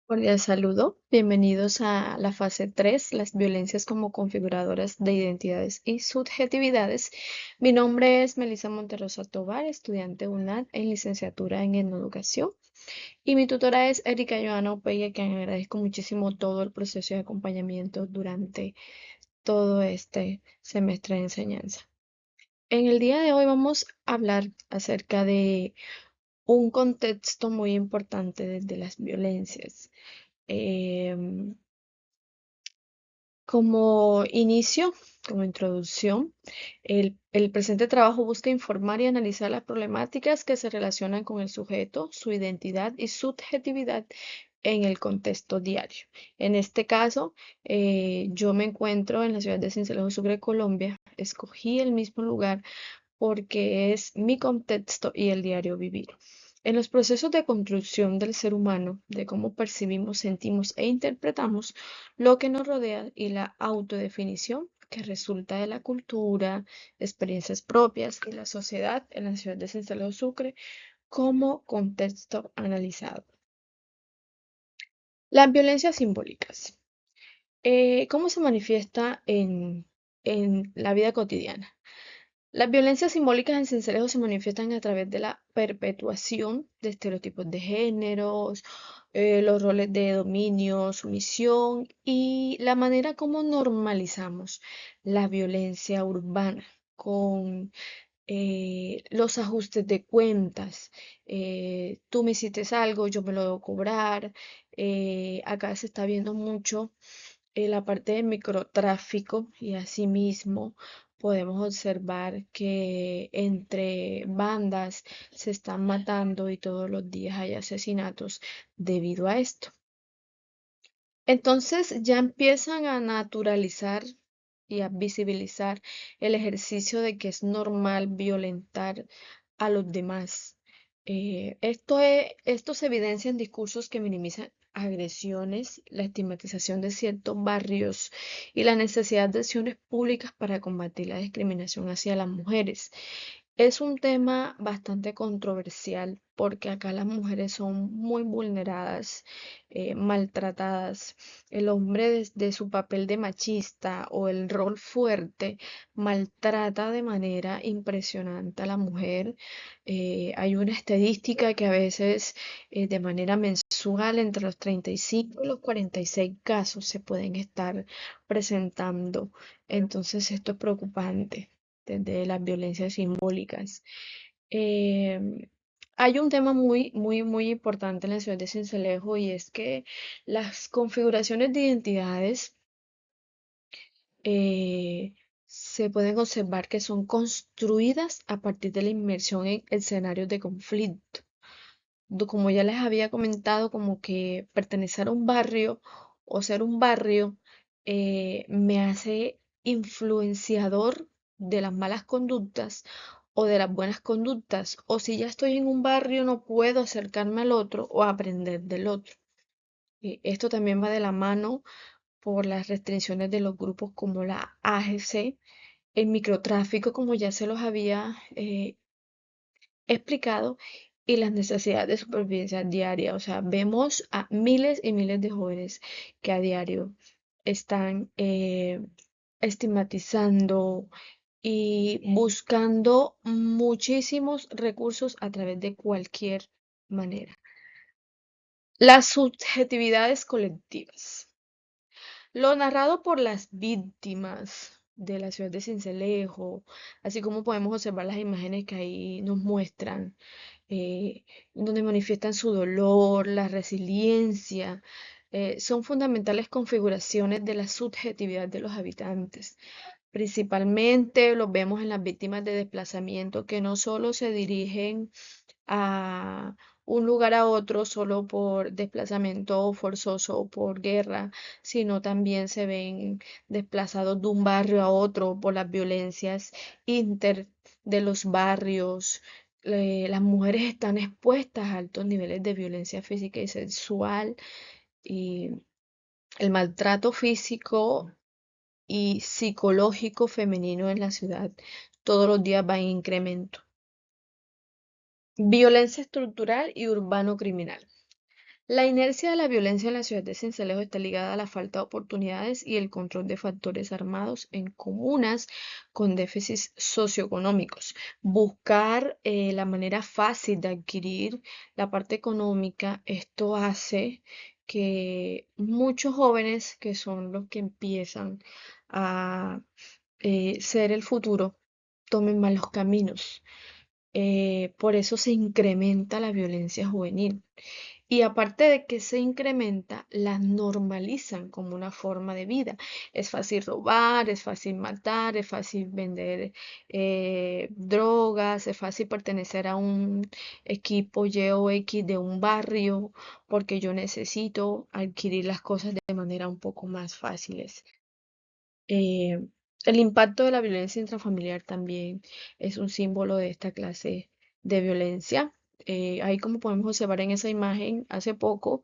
Cordial saludo, bienvenidos a la fase 3, las violencias como configuradoras de identidades y subjetividades. Mi nombre es Melissa Monterrosa Tovar, estudiante UNAD en licenciatura en Educación, y mi tutora es Erika Joana Opella, a quien agradezco muchísimo todo el proceso de acompañamiento durante todo este semestre de enseñanza. En el día de hoy vamos a hablar acerca de un contexto muy importante de las violencias. Em, Como inicio, como introducción, el presente trabajo busca informar y analizar las problemáticas que se relacionan con el sujeto, su identidad y subjetividad en el contexto diario. En este caso, yo me encuentro en la ciudad de Sincelejo, Sucre, Colombia. Escogí el mismo lugar porque es mi contexto y el diario vivir. En los procesos de construcción del ser humano, de cómo percibimos, sentimos e interpretamos lo que nos rodea y la autodefinición que resulta de la cultura, experiencias propias y la sociedad en la ciudad de Sincelejo, Sucre, como contexto analizado. Las violencias simbólicas. ¿Cómo se manifiesta en la vida cotidiana? Las violencias simbólicas en Sincelejo se manifiestan a través de la perpetuación de estereotipos de géneros, los roles de dominio, sumisión y la manera como normalizamos la violencia urbana con los ajustes de cuentas. Tú me hiciste algo, yo me lo debo cobrar. Acá se está viendo mucho la parte de microtráfico y asimismo podemos observar que entre bandas se están matando y todos los días hay asesinatos debido a esto. Entonces ya empiezan a naturalizar y a visibilizar el ejercicio de que es normal violentar a los demás. Esto se evidencia en discursos que minimizan agresiones, la estigmatización de ciertos barrios y la necesidad de acciones públicas para combatir la discriminación hacia las mujeres. Es un tema bastante controversial porque acá las mujeres son muy vulneradas, maltratadas. El hombre desde su papel de machista o el rol fuerte maltrata de manera impresionante a la mujer. Hay una estadística que a veces de manera mensual entre los 35 y los 46 casos se pueden estar presentando. Entonces esto es preocupante de las violencias simbólicas. Em, Hay un tema muy importante en la ciudad de Sincelejo y es que las configuraciones de identidades eh, se pueden observar que son construidas a partir de la inmersión en escenarios de conflicto. Como ya les había comentado, como que pertenecer a un barrio o ser un barrio me hace influenciador de las malas conductas o de las buenas conductas, o si ya estoy en un barrio no puedo acercarme al otro o aprender del otro. Esto también va de la mano por las restricciones de los grupos como la AGC, el microtráfico, como ya se los había explicado, y las necesidades de supervivencia diaria. O sea, vemos a miles y miles de jóvenes que a diario están estigmatizando y buscando muchísimos recursos a través de cualquier manera. Las subjetividades colectivas. Lo narrado por las víctimas de la ciudad de Sincelejo, así como podemos observar las imágenes que ahí nos muestran, eh, donde manifiestan su dolor, la resiliencia, son fundamentales configuraciones de la subjetividad de los habitantes. Principalmente los vemos en las víctimas de desplazamiento que no solo se dirigen a un lugar a otro solo por desplazamiento forzoso o por guerra, sino también se ven desplazados de un barrio a otro por las violencias inter de los barrios. Las mujeres están expuestas a altos niveles de violencia física y sexual y el maltrato físico y psicológico femenino en la ciudad todos los días va en incremento. Violencia estructural y urbano criminal. La inercia de la violencia en la ciudad de Sincelejo está ligada a la falta de oportunidades y el control de factores armados en comunas con déficits socioeconómicos. Buscar la manera fácil de adquirir la parte económica, esto hace que muchos jóvenes, que son los que empiezan a ser el futuro, tomen malos caminos. Por eso se incrementa la violencia juvenil. Y aparte de que se incrementa, la normalizan como una forma de vida. Es fácil robar, es fácil matar, es fácil vender drogas, es fácil pertenecer a un equipo Y o X de un barrio, porque yo necesito adquirir las cosas de manera un poco más fáciles. Eh, el impacto de la violencia intrafamiliar también es un símbolo de esta clase de violencia. Ahí como podemos observar en esa imagen, hace poco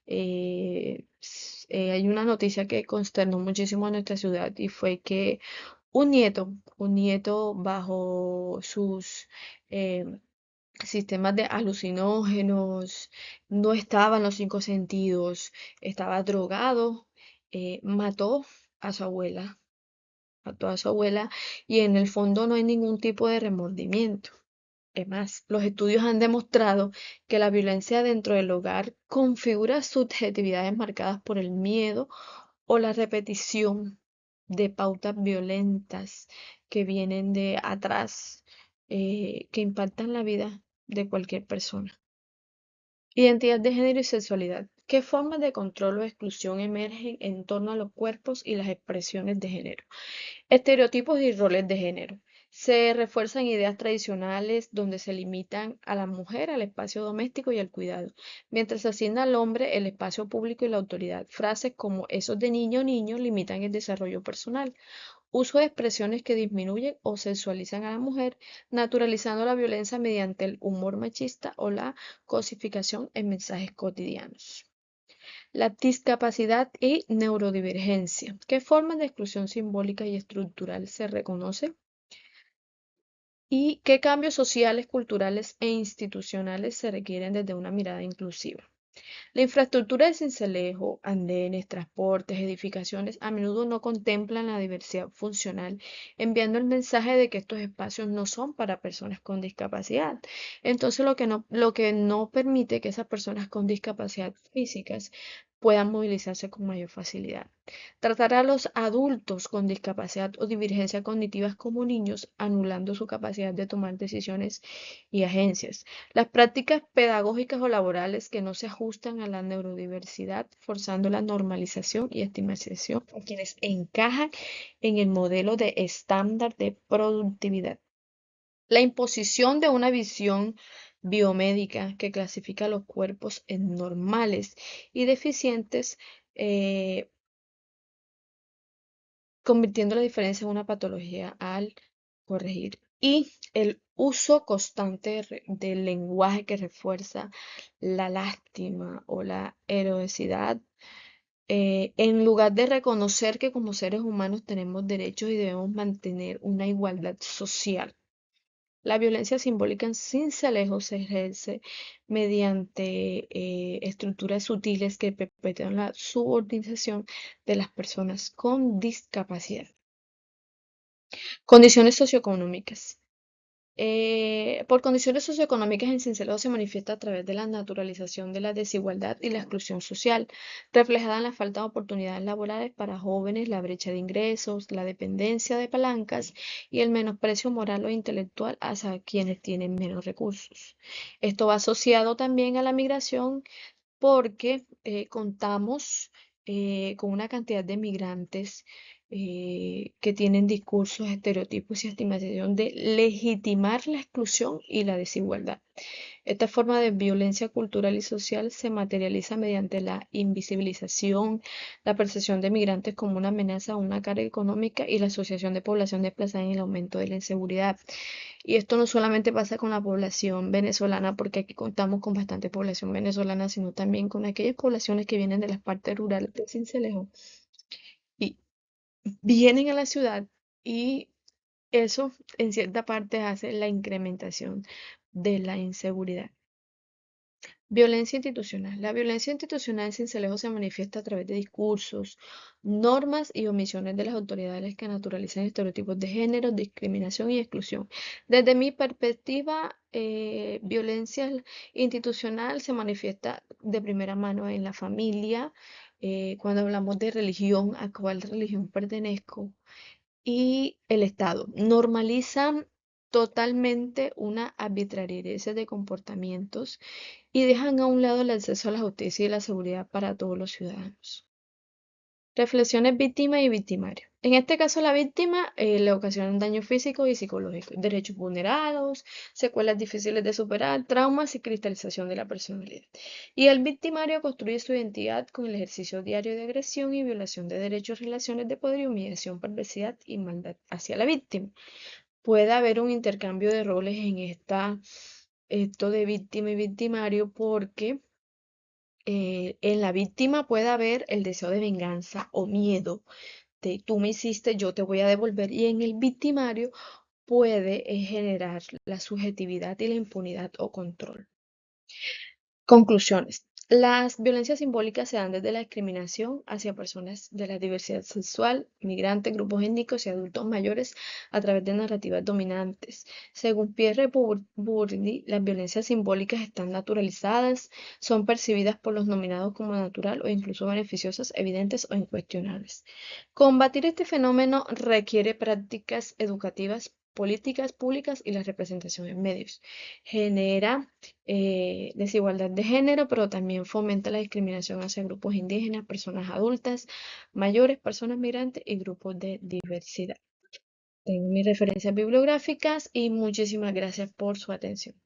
hay una noticia que consternó muchísimo a nuestra ciudad y fue que un nieto bajo sus eh, sistemas de alucinógenos, no estaba en los cinco sentidos, estaba drogado, mató a su abuela a su abuela y en el fondo no hay ningún tipo de remordimiento. Es más, los estudios han demostrado que la violencia dentro del hogar configura subjetividades marcadas por el miedo o la repetición de pautas violentas que vienen de atrás, que impactan la vida de cualquier persona. Identidad de género y sexualidad. ¿Qué formas de control o exclusión emergen en torno a los cuerpos y las expresiones de género? Estereotipos y roles de género. Se refuerzan ideas tradicionales donde se limitan a la mujer al espacio doméstico y al cuidado, mientras se asigna al hombre el espacio público y la autoridad. Frases como esos de niño o niño limitan el desarrollo personal. Uso de expresiones que disminuyen o sexualizan a la mujer, naturalizando la violencia mediante el humor machista o la cosificación en mensajes cotidianos. La discapacidad y neurodivergencia. ¿Qué formas de exclusión simbólica y estructural se reconoce? ¿Y qué cambios sociales, culturales e institucionales se requieren desde una mirada inclusiva? La infraestructura de Sincelejo, andenes, transportes, edificaciones, a menudo no contemplan la diversidad funcional, enviando el mensaje de que estos espacios no son para personas con discapacidad. Entonces, lo que no permite que esas personas con discapacidad físicas puedan movilizarse con mayor facilidad. Tratar a los adultos con discapacidad o divergencia cognitivas como niños, anulando su capacidad de tomar decisiones y agencias. Las prácticas pedagógicas o laborales que no se ajustan a la neurodiversidad, forzando la normalización y estigmatización a quienes encajan en el modelo de estándar de productividad. La imposición de una visión biomédica que clasifica los cuerpos en normales y deficientes, eh, convirtiendo la diferencia en una patología al corregir. Y el uso constante del lenguaje que refuerza la lástima o la heroicidad, en lugar de reconocer que como seres humanos tenemos derechos y debemos mantener una igualdad social. La violencia simbólica en Sincelejo se ejerce mediante estructuras sutiles que perpetúan la subordinación de las personas con discapacidad. Condiciones socioeconómicas. Por condiciones socioeconómicas en Sincelejo se manifiesta a través de la naturalización de la desigualdad y la exclusión social, reflejada en la falta de oportunidades laborales para jóvenes, la brecha de ingresos, la dependencia de palancas y el menosprecio moral o intelectual hacia quienes tienen menos recursos. Esto va asociado también a la migración porque contamos con una cantidad de migrantes que tienen discursos, estereotipos y estigmatización de legitimar la exclusión y la desigualdad. Esta forma de violencia cultural y social se materializa mediante la invisibilización, la percepción de migrantes como una amenaza o una carga económica y la asociación de población desplazada en el aumento de la inseguridad. Y esto no solamente pasa con la población venezolana, porque aquí contamos con bastante población venezolana, sino también con aquellas poblaciones que vienen de las partes rurales de Sincelejo y vienen a la ciudad y eso en cierta parte hace la incrementación de la inseguridad. Violencia institucional. La violencia institucional en Sincelejo se manifiesta a través de discursos, normas y omisiones de las autoridades que naturalizan estereotipos de género, discriminación y exclusión. Desde mi perspectiva, violencia institucional se manifiesta de primera mano en la familia, cuando hablamos de religión, a cuál religión pertenezco, y el Estado. Normalizan totalmente una arbitrariedad de comportamientos y dejan a un lado el acceso a la justicia y la seguridad para todos los ciudadanos. Reflexiones víctima y victimario. En este caso, la víctima le ocasiona daño físico y psicológico, derechos vulnerados, secuelas difíciles de superar, traumas y cristalización de la personalidad. Y el victimario construye su identidad con el ejercicio diario de agresión y violación de derechos, relaciones de poder y humillación, perversidad y maldad hacia la víctima. Puede haber un intercambio de roles en esto de víctima y victimario porque en la víctima puede haber el deseo de venganza o miedo de tú me hiciste, yo te voy a devolver. Y en el victimario puede generar la subjetividad y la impunidad o control. Conclusiones. Las violencias simbólicas se dan desde la discriminación hacia personas de la diversidad sexual, migrantes, grupos étnicos y adultos mayores a través de narrativas dominantes. Según Pierre Bourdieu, las violencias simbólicas están naturalizadas, son percibidas por los nominados como natural o incluso beneficiosas, evidentes o incuestionables. Combatir este fenómeno requiere prácticas educativas, políticas públicas y la representación en medios. Genera desigualdad de género, pero también fomenta la discriminación hacia grupos indígenas, personas adultas, mayores, personas migrantes y grupos de diversidad. Tengo mis referencias bibliográficas y muchísimas gracias por su atención.